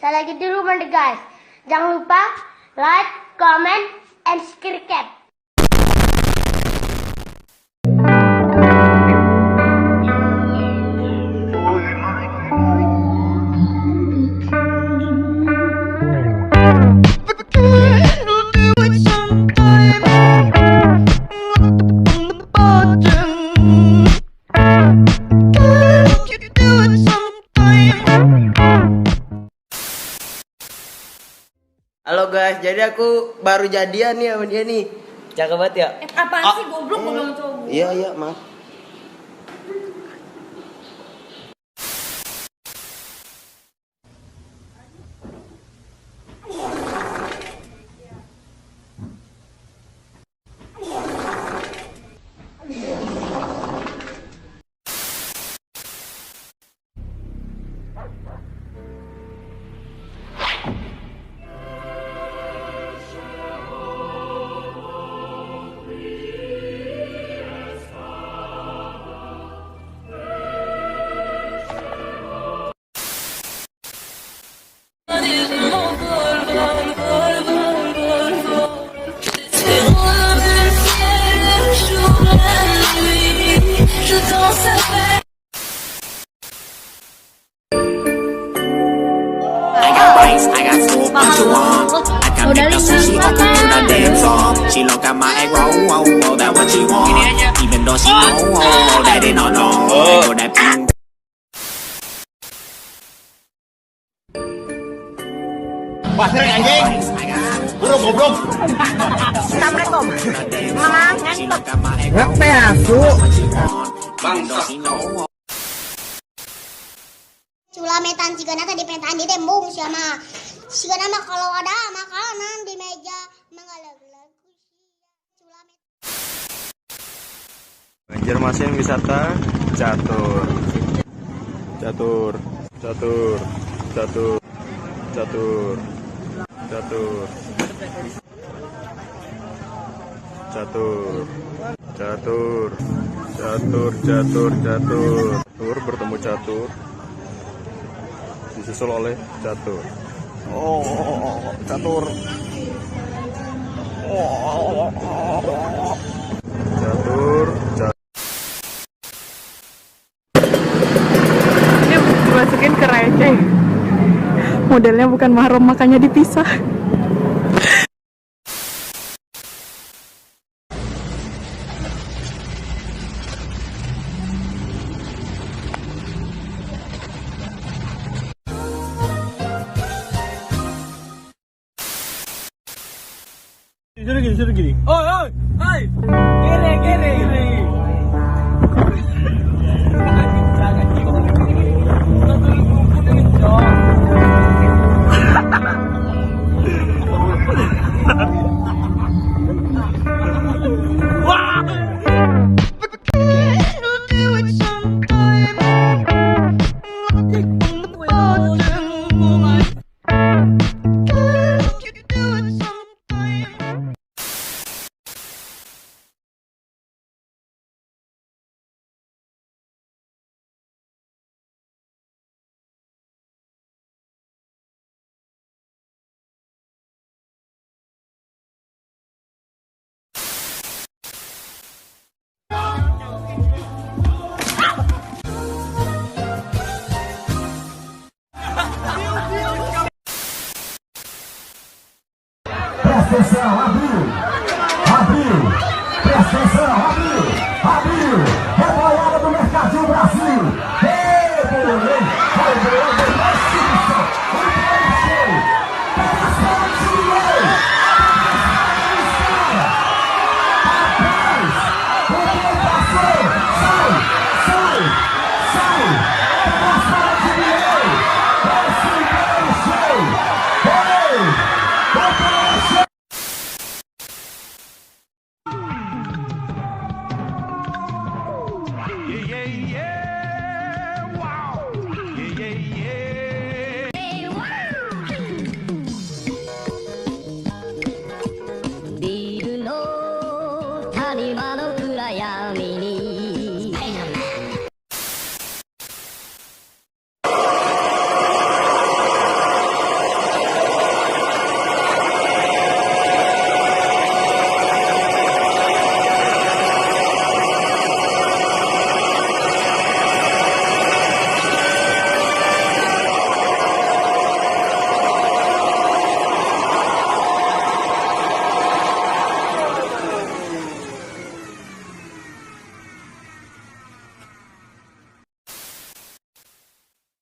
Saya lagi di rumah nih guys. Jangan lupa like, comment, and subscribe. Halo guys, jadi aku baru jadian nih sama dia nih. Cakep banget ya? Apaan sih goblok gue bilang cowok. Iya, maaf. I got food, what you want? I can make the sushi or cook to the dance song. She look at my egg roll, oh, that what she want. Even though she know, that ain't no. Go that pink. Wah, sering anjing. Burung, goblok. Assalamualaikum. Mama, ngantuk. Ngapain aku? Bangsa. Culametan sigana tadi pentaan di tembung sama sigana mah kalau ada makanan di meja menggalag-galag Banjarmasin wisata catur. Catur, catur, catur, catur, catur, catur, catur, catur, catur, catur. Tur bertemu catur. Disusul oleh catur. Oh, catur. Catur, catur. Ini dimasukin ke receh. Modelnya bukan mahram, makanya dipisah. Suruh gini. Oh, hai. Kiri. Presta abriu, presta atenção, abriu, reboiada do Mercadinho Brasil, rebolei, vai voando, vai subir, vai cheio, pega as bolas de dinheiro, rapaz, o que passou, sai, pega as bolas de dinheiro, vai subir, cheio, Biru no tanimana